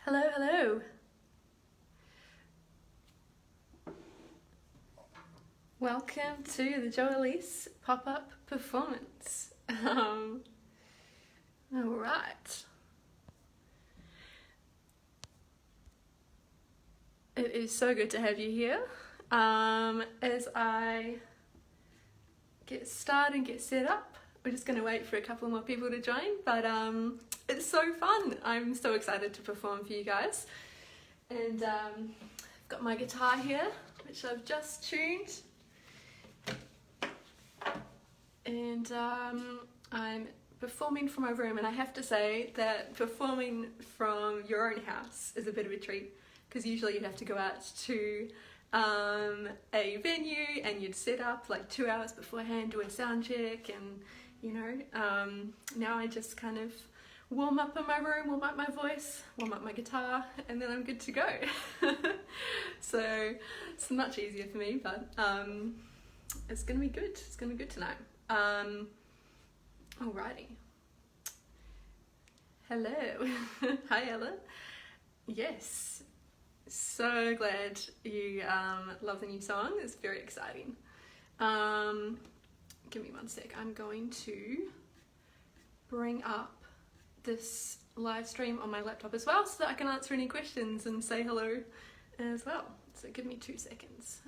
Hello, hello. Welcome to the Elise pop-up performance. Alright. It is so good to have you here. As I get started and get set up, we're just going to wait for a couple more people to join, but it's so fun. I'm so excited to perform for you guys. And I've got my guitar here, which I've just tuned. And I'm performing from my room, and I have to say that performing from your own house is a bit of a treat, because usually you'd have to go out to a venue and you'd set up like 2 hours beforehand, do a sound check, and you know, now I just kind of warm up in my room, warm up my voice, warm up my guitar, and then I'm good to go. So it's much easier for me, but it's gonna be good. It's gonna be good tonight. Alrighty. Hello. Hi Ella. Yes. So glad you love the new song. It's very exciting. Give me one sec. I'm going to bring up this live stream on my laptop as well, so that I can answer any questions and say hello as well. So give me 2 seconds.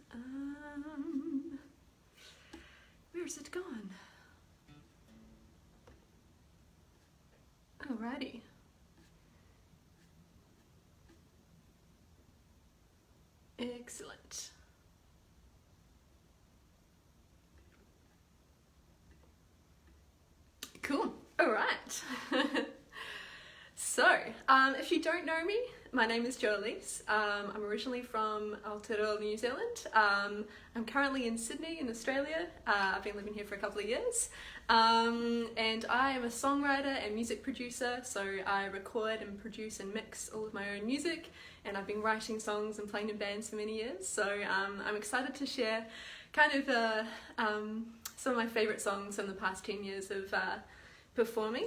Where's it gone? Alrighty. Excellent. Cool. All right. So, if you don't know me, my name is Elise. I'm originally from Aotearoa, New Zealand. I'm currently in Sydney in Australia. I've been living here for a couple of years. And I am a songwriter and music producer, so I record and produce and mix all of my own music, and I've been writing songs and playing in bands for many years. So I'm excited to share kind of some of my favourite songs from the past 10 years of performing.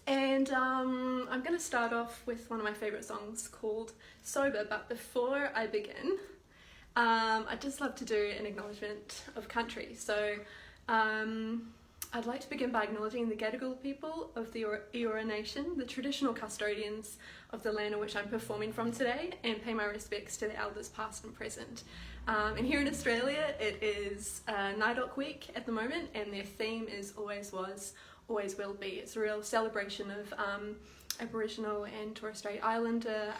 And I'm going to start off with one of my favourite songs called Sober, but before I begin, I'd just love to do an acknowledgement of country. So I'd like to begin by acknowledging the Gadigal people of the Eora Nation, the traditional custodians of the land on which I'm performing from today, and pay my respects to the elders past and present. And here in Australia, it is Nidok Week at the moment, and their theme is Always Was, Always Will Be. It's a real celebration of Aboriginal and Torres Strait Islander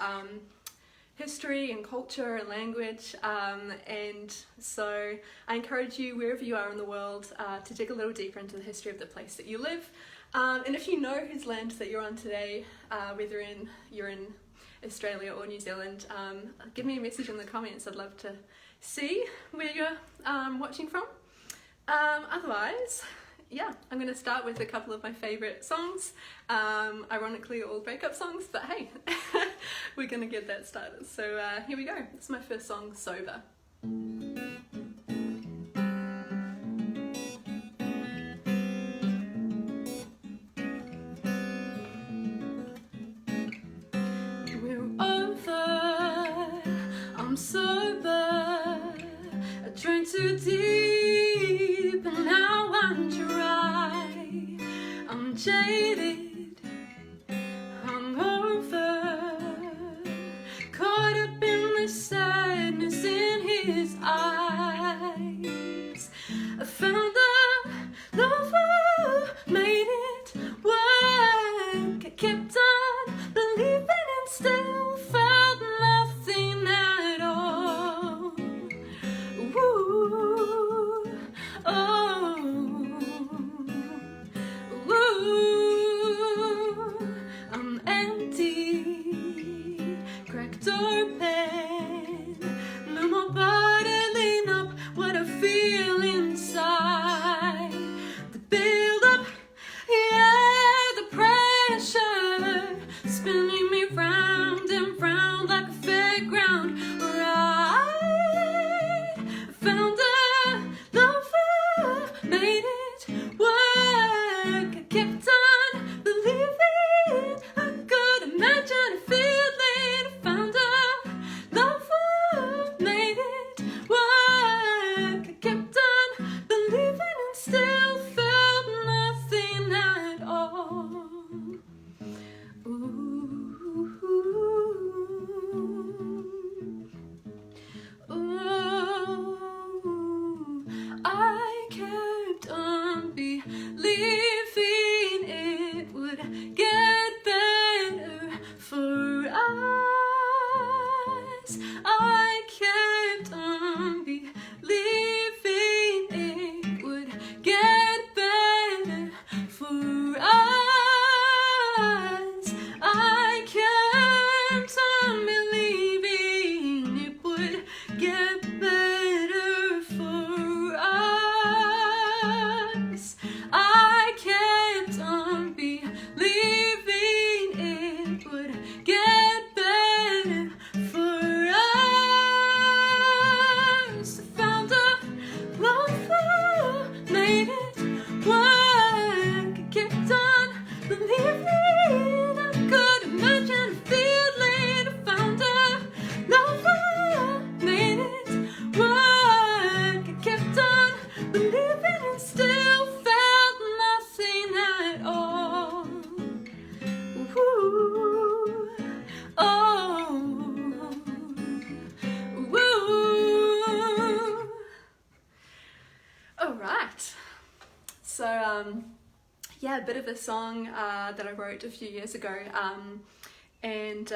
history and culture and language, and so I encourage you, wherever you are in the world, to dig a little deeper into the history of the place that you live. And if you know whose land that you're on today, whether you're in Australia or New Zealand, give me a message in the comments. I'd love to see where you're watching from. Otherwise, yeah, I'm going to start with a couple of my favourite songs. Ironically, all breakup songs, but hey, we're going to get that started. So here we go. This is my first song, Sober. We're over, I'm sober, I drank too deep and now I'm dry, I'm jaded, hungover, caught up in the sadness in his eyes. I found the love who made it work. I kept on believing and still felt nothing at all. Ooh, oh, ooh, I'm empty, cracked open, no more bottling up what I feel inside. The build up, yeah, the pressure bit of a song that I wrote a few years ago, and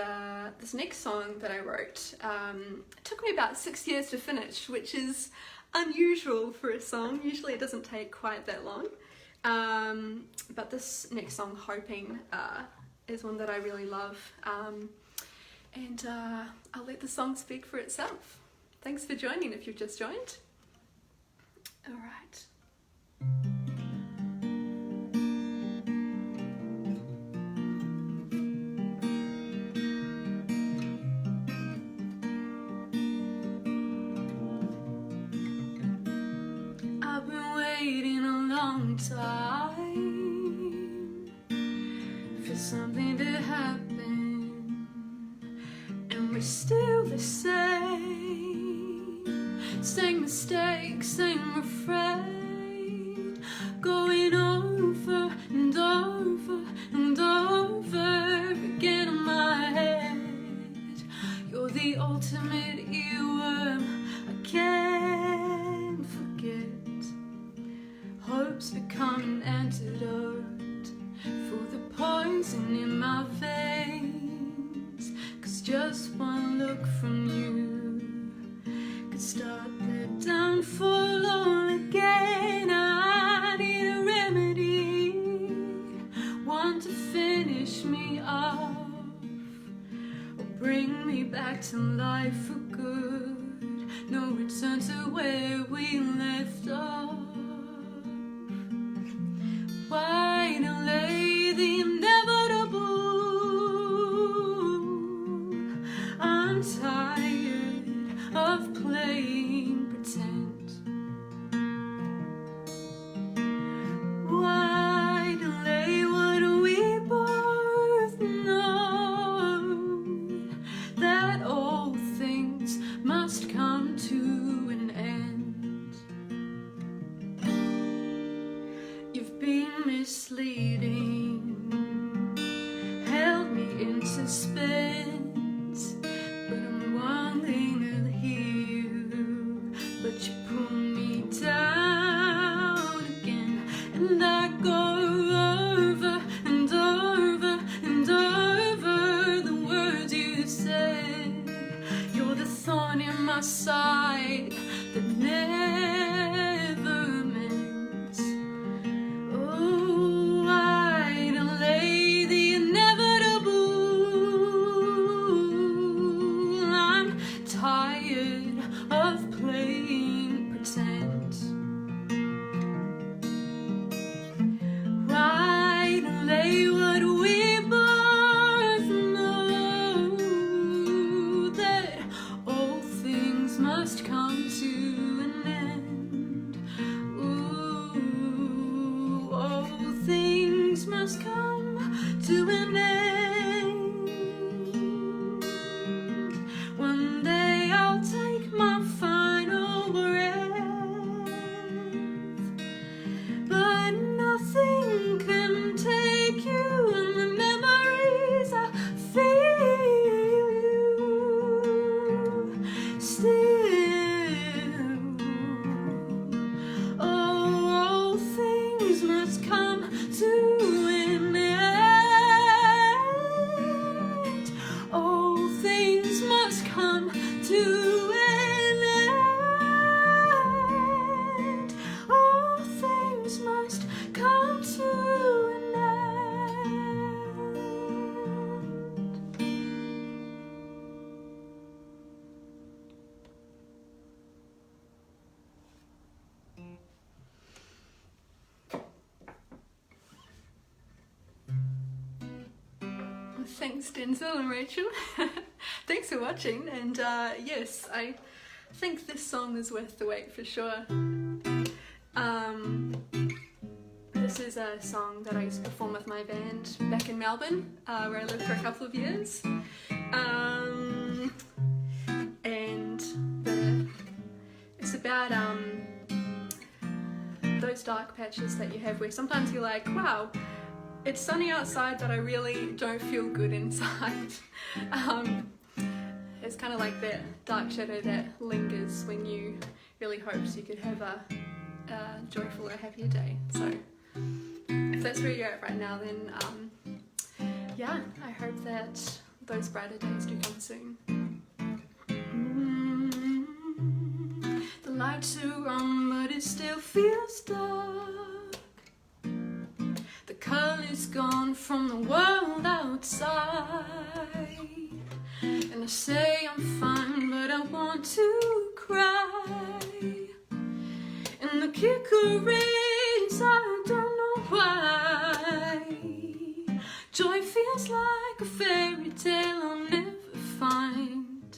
this next song that I wrote, it took me about 6 years to finish, which is unusual for a song. Usually it doesn't take quite that long, but this next song, Hoping, is one that I really love, and I'll let the song speak for itself. Thanks for joining if you've just joined. All right. I've been waiting a long time for something to happen, and we're still the same mistakes, same refrain, going over and over and over again in my head. You're the ultimate earworm I can't forget. Hope's become an antidote for the poison in my veins, 'cause just one look from you start the downfall all again. I need a remedy, one to finish me off, or bring me back to life for good. No return to where we left off. Why delay the inevitable? I'm tired of playing pretend. Why delay what we both know, that all things must come to an end? You've been misleading, held me in suspense, but I'm wanting to hear you, but you pull me down again, and I go over and over and over the words you said. You're the thorn in my side that never mends. Oh, I delay the inevitable. I'm tired of playing pretend. Why delay what we both know, that all things must come to an end. Ooh, all things must come to an end. One day I'll take my final breath, but nothing can take you, and the memories I feel you still. Oh, all things must come to an end. All things must come to an end. All things must come to an end. Thanks, Denzel and Rachel. Thanks for watching, and yes, I think this song is worth the wait for sure. This is a song that I used to perform with my band back in Melbourne, where I lived for a couple of years. And it's about those dark patches that you have where sometimes you're like, wow, it's sunny outside, but I really don't feel good inside. It's kind of like that dark shadow that lingers when you really hoped you could have a joyful or happier day. So if if that's where you're at right now, then yeah, I hope that those brighter days do come soon. The lights are on, but it still feels dark. The color's gone from the world outside. And I say I'm fine, but I want to cry. And the kicker is I don't know why. Joy feels like a fairy tale I'll never find.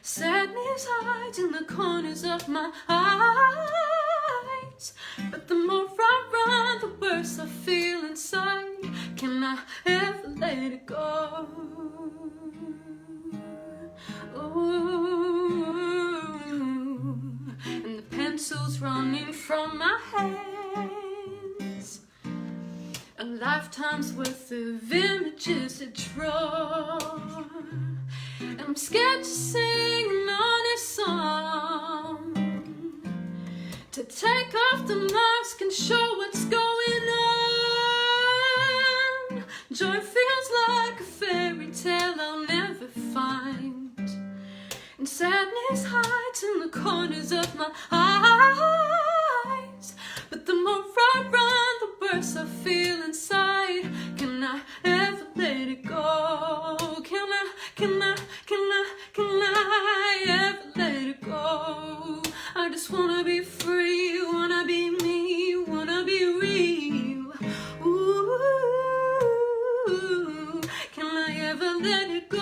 Sadness hides in the corners of my eyes. But the more I run, the worse I feel inside. Can I ever let it go? Ooh. And the pencil's running from my hands. A lifetime's worth of images to draw. And I'm scared to sing an honest song, to take off the mask and show what's going on. Joy feels like a fairy tale I'll never find. And sadness hides in the corners of my eyes. But the more I run, the worse I feel inside. Can I ever let it go? Can I ever let it go? I just wanna be free, wanna be me, wanna be real. Ooh, can I ever let it go?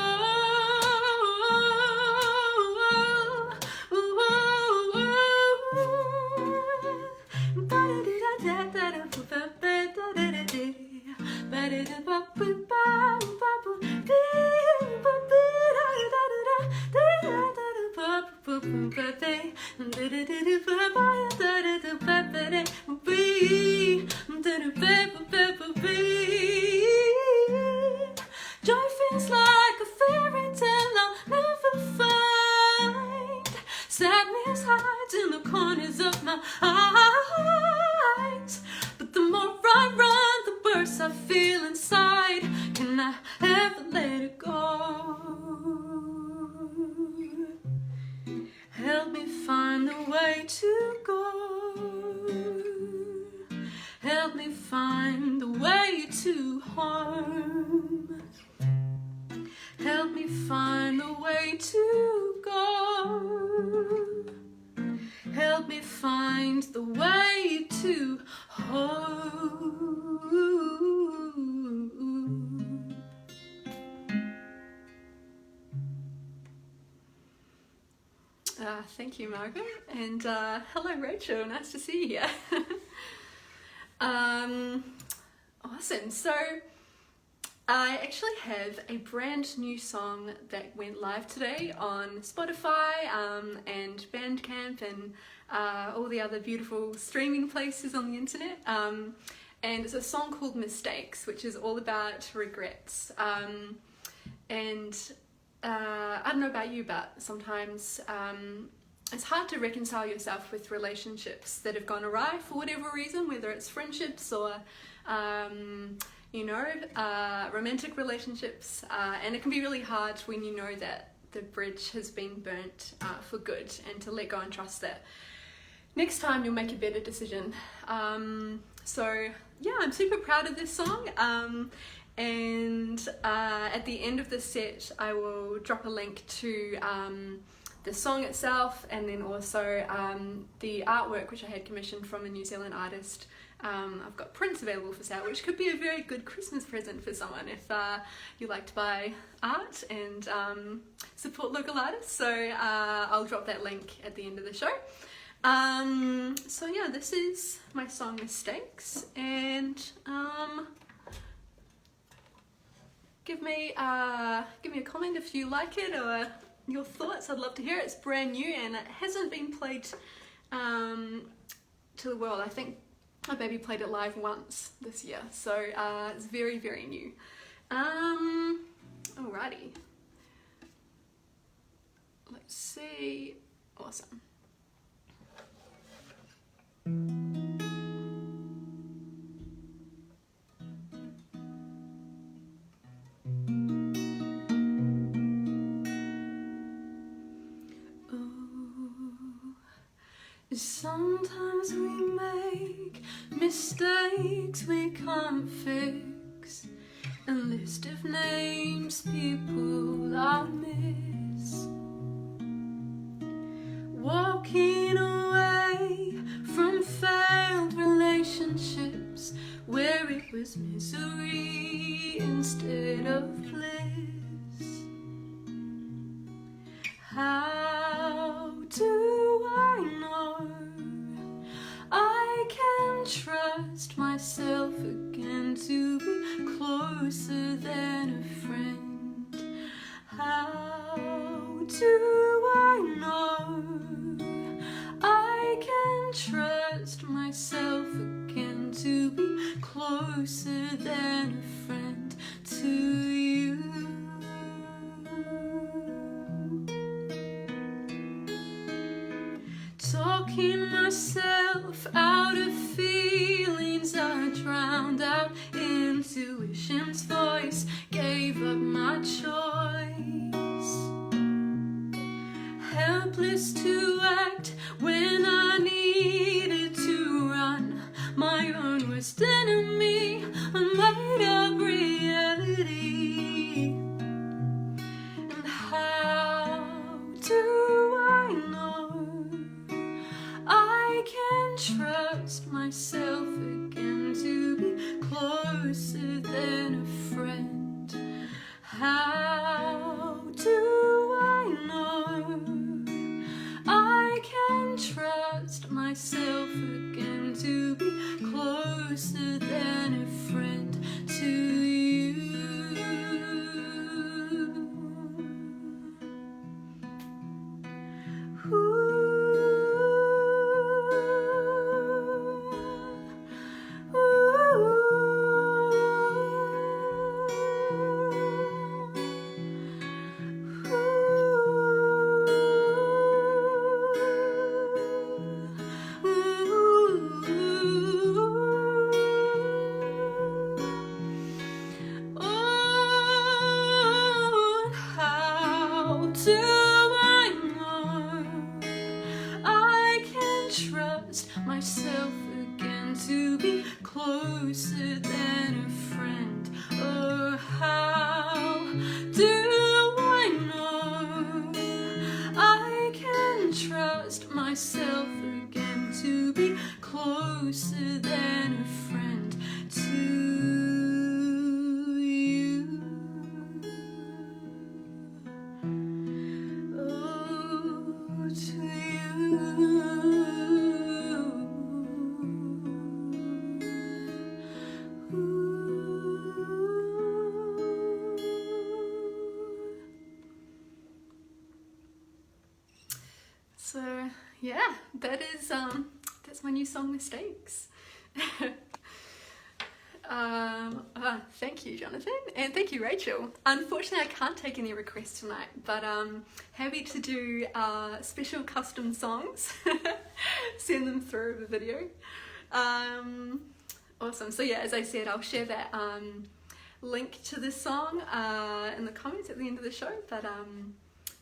Joy feels like a fairy tale I'll never find. Sadness hides in the corners of my eyes. But the more I run, the worse I feel inside. Can I ever let it go? Help me find the way to go. Help me find the way to home. Help me find the way to go. Help me find the way to home. Thank you, Margaret, and hello, Rachel. Nice to see you here. Awesome. So I actually have a brand new song that went live today on Spotify and Bandcamp and all the other beautiful streaming places on the internet. And it's a song called Mistakes, which is all about regrets. And I don't know about you, but sometimes it's hard to reconcile yourself with relationships that have gone awry for whatever reason, whether it's friendships or romantic relationships, and it can be really hard when you know that the bridge has been burnt for good, and to let go and trust that next time you'll make a better decision. So yeah, I'm super proud of this song, and at the end of the set I will drop a link to the song itself, and then also the artwork which I had commissioned from a New Zealand artist. I've got prints available for sale, which could be a very good Christmas present for someone if you like to buy art and support local artists. So I'll drop that link at the end of the show. So yeah, this is my song Mistakes, and give me a comment if you like it, or your thoughts. I'd love to hear it. It's brand new and it hasn't been played to the world. I think my baby played it live once this year, so it's very, very new. Alrighty, let's see. Awesome. Sometimes we make mistakes we can't fix. A list of names, people I miss. Walking away from failed relationships where it was misery instead of bliss. How do I know I can trust myself again to be closer than a friend? How do I know I can trust myself again to be closer than a friend to you? Talking myself out of feelings I drowned out. Intuition's voice gave up my choice. Helpless to act when I needed to run. My own worst enemy, a made-up reality. And how do I know I can trust myself again to be closer than a friend? How do I know I can trust myself again to be closer than a friend to you? Myself again to be closer than a friend. Oh, how do I know I can trust myself again to be closer than a friend to you? Oh, to you. So yeah, that's my new song, Mistakes. Thank you, Jonathan, and thank you, Rachel. Unfortunately, I can't take any requests tonight, but happy to do special custom songs. Send them through the video. Awesome. So yeah, as I said, I'll share that link to the song in the comments at the end of the show. But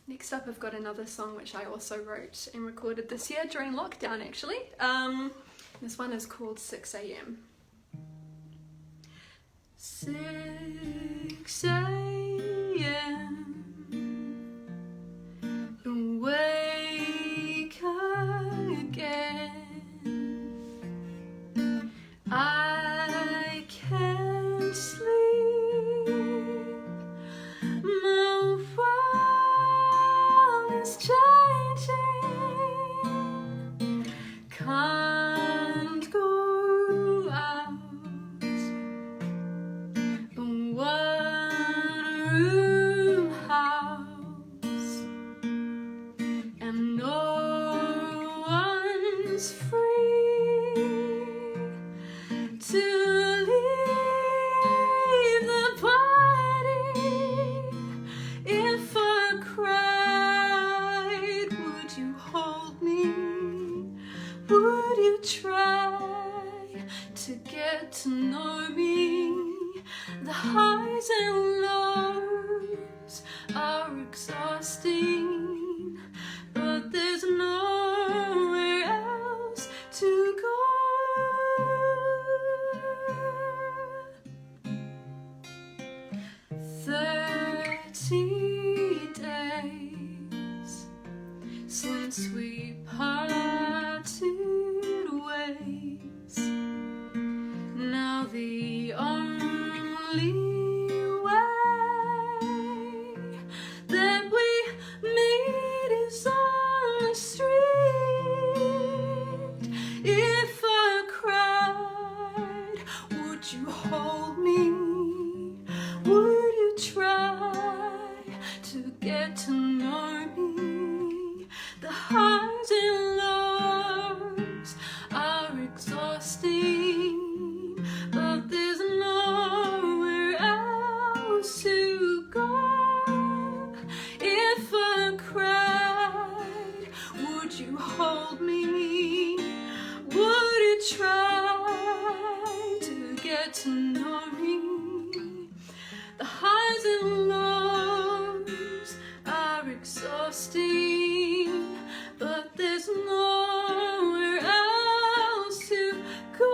next up, I've got another song which I also wrote and recorded this year during lockdown, actually. This one is called 6 a.m. 6 a.m. Awake again. I can't sleep. My world is changing. Can't go out. One room house, and no one's free to leave the party. If I cried, would you hold me? Would you try to get to know me? The highs and lows 30 days since we parted ways. Now the only way that we meet is on the street. If I cried, would you hold me? Would you try to get to know me? The highs and lows are exhausting, but there's nowhere else to go. If I cried, would you hold me? Would you try to get to know me? The highs and lows are exhausting, but there's nowhere else to go.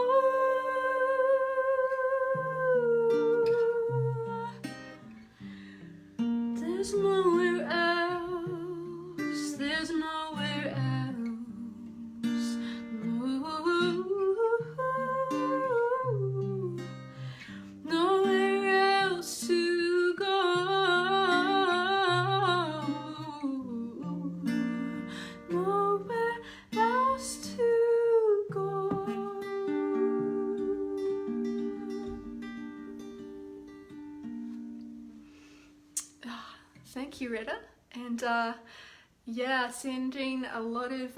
There's nowhere else, there's nowhere else. Nowhere else to go. Nowhere else to go. Thank you, Retta. And yeah, sending a lot of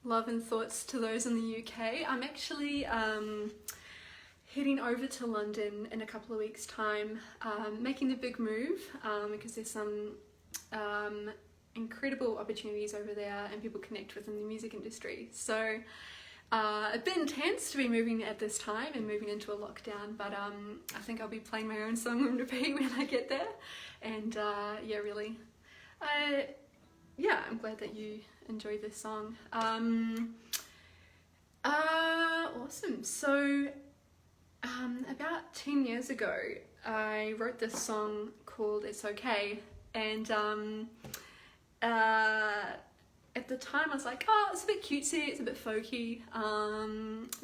love and thoughts to those in the UK. I'm actually heading over to London in a couple of weeks' time, making the big move because there's some incredible opportunities over there and people connect within the music industry. So a bit intense to be moving at this time and moving into a lockdown, but I think I'll be playing my own song on repeat when I get there. And yeah, really, yeah, I'm glad that you enjoyed this song. Awesome. So about 10 years ago, I wrote this song called It's Okay, and at the time I was like, oh, it's a bit cutesy, it's a bit folky,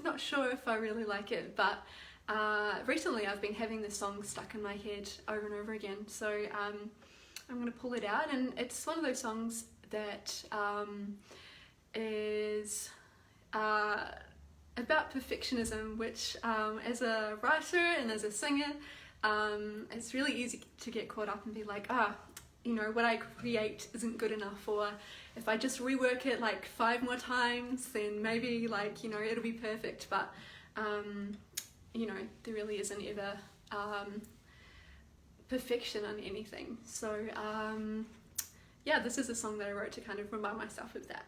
not sure if I really like it, but recently I've been having this song stuck in my head over and over again, so I'm going to pull it out. And it's one of those songs that is about perfectionism, which as a writer and as a singer, it's really easy to get caught up and be like, you know, what I create isn't good enough, or if I just rework it like 5 more times, then maybe, like, you know, it'll be perfect. But you know, there really isn't ever perfection on anything. So yeah, this is a song that I wrote to kind of remind myself of that.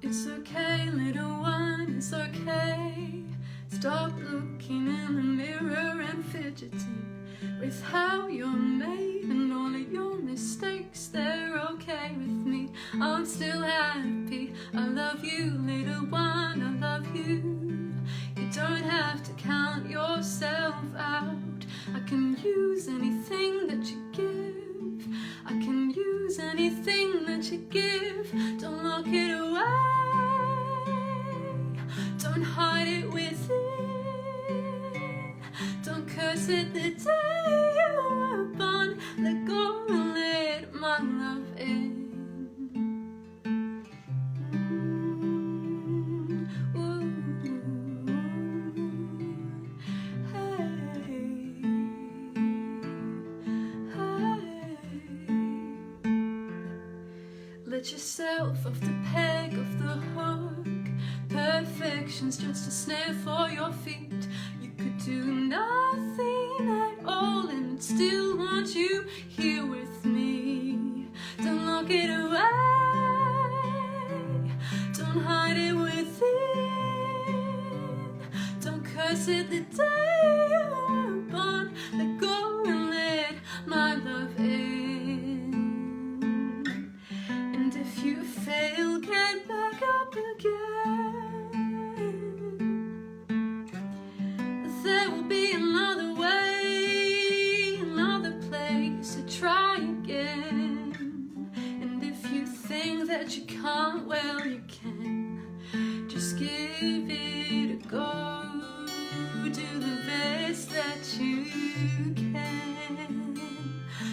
It's okay, little one, it's okay. Stop looking in the mirror and fidgeting with how you're made and all of your mistakes. They're okay with me, I'm still happy. I love you, little one, I love you. You don't have to count yourself out. I can use anything that you give. I can use anything that you give. Don't lock it away. Don't hide it within. Don't curse it the day you were born. Let go and let my love in. Let yourself off the peg of the hook. Perfection's just a snare for your feet. You could do nothing at all and I'd still want you here with me. Don't lock it away. Don't hide it within. Don't curse it the day you were born. Let go and let my love in. try again. And if you think that you can't, well, you can. Just give it a go. Do the best that you can.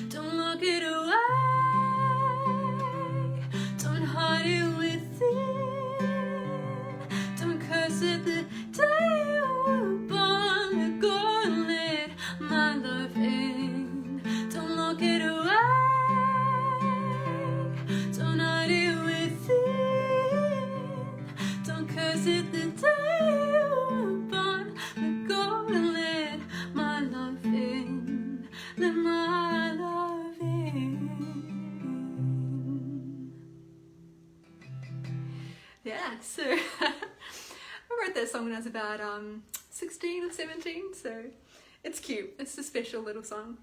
Don't look it away. Don't hide it within. Don't curse it the day you were born. Go and let my love in. Don't look it away. Don't hide it within. Don't curse it the day you were born. Go and let my love in. Let my love in. Yeah, so I wrote that song when I was about 16 or 17, so it's cute. It's a special little song.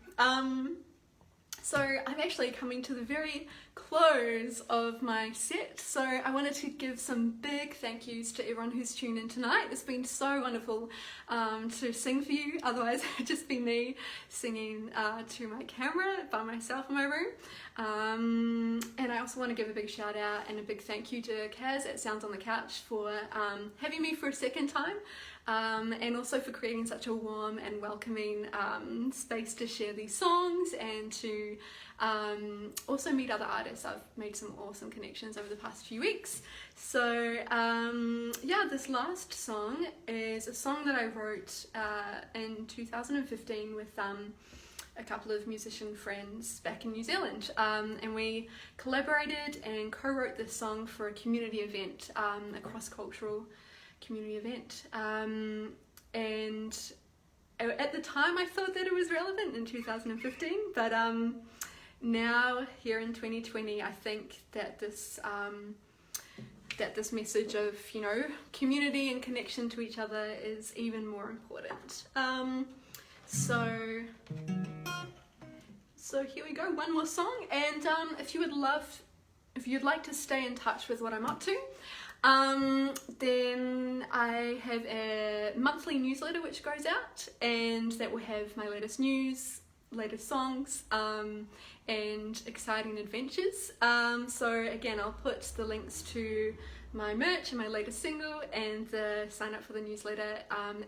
So I'm actually coming to the very close of my set, so I wanted to give some big thank yous to everyone who's tuned in tonight. It's been so wonderful to sing for you, otherwise it would just be me singing to my camera by myself in my room. And I also want to give a big shout out and a big thank you to Kaz at Sounds on the Couch for having me for a second time. And also for creating such a warm and welcoming space to share these songs and to also meet other artists. I've made some awesome connections over the past few weeks. So yeah, this last song is a song that I wrote in 2015 with a couple of musician friends back in New Zealand, and we collaborated and co-wrote this song for a community event, a cross-cultural community event, and at the time I thought that it was relevant in 2015, but now here in 2020 I think that this message of, you know, community and connection to each other is even more important. So here we go, one more song, and if you'd like to stay in touch with what I'm up to, then I have a monthly newsletter which goes out, and that will have my latest news, latest songs, and exciting adventures. So again, I'll put the links to my merch and my latest single and the sign up for the newsletter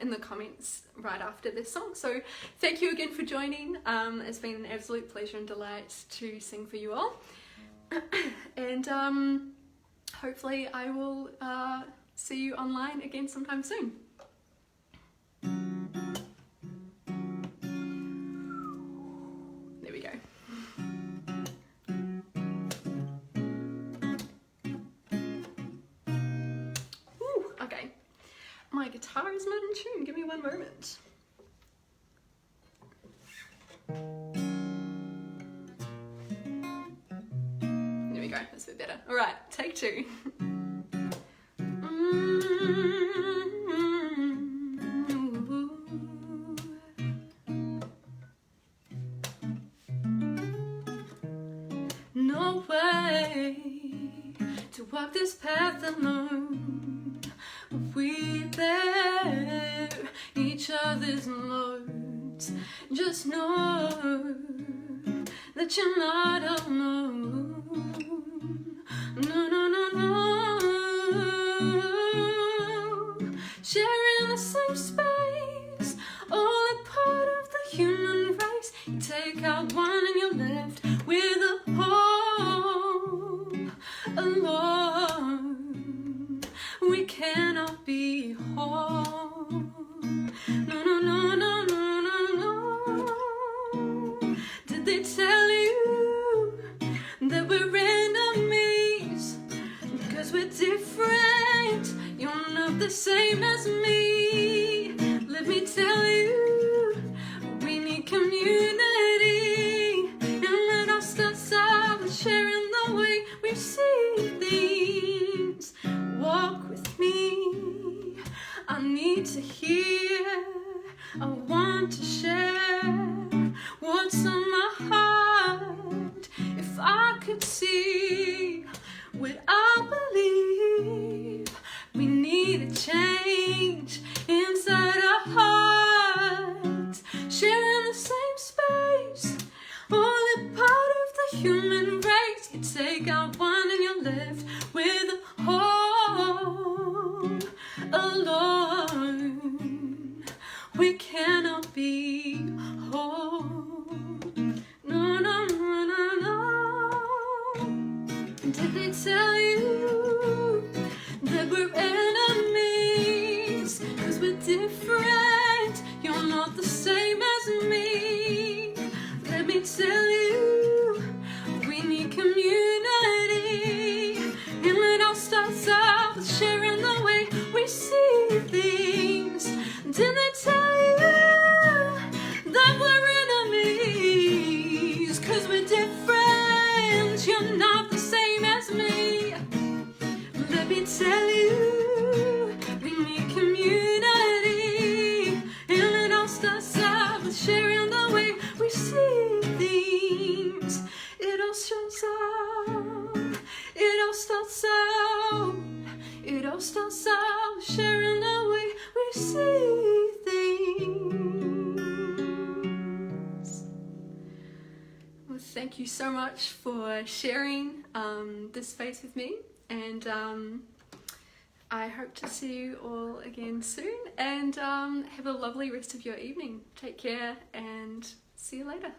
in the comments right after this song. So thank you again for joining. It's been an absolute pleasure and delight to sing for you all. And hopefully I will see you online again sometime soon. There we go. Ooh, okay. My guitar is not in tune. Give me one moment. There we go. That's a bit better. All right, take two. No way to walk this path alone. We bear each other's loads. Just know that you're not alone. No, no, no, no. Sharing the same space, all a part of the human race. You take out one and you're left with a hole alone. We cannot be whole. No, no, no, no, no, no, no. Did they tell you that we're enemies? Because we're different, you're not the same as me. Let me tell you, we need community. And let us start with sharing the way we see things. Walk with me, I need to hear, I want to share what's on my heart. If I could see what I believe, we need a change inside our hearts. Sharing the same space, all a part human race. You take out one and you're left with a hole alone. We cannot be whole. No, no, no, no, no. Did they tell you that we're enemies? 'Cause we're different. You're not the same as me. Let me tell you, we need community. And it all starts out with sharing the way we see things. Did they tell you that we're enemies? 'Cause we're different. You're not the same as me. Let me tell you, we need community. And it all starts out with sharing the way we see things. It all shows out. It all starts out. It all starts out with sharing the way we see things. Well, thank you so much for sharing this space with me, and I hope to see you all again soon, and have a lovely rest of your evening. Take care and see you later.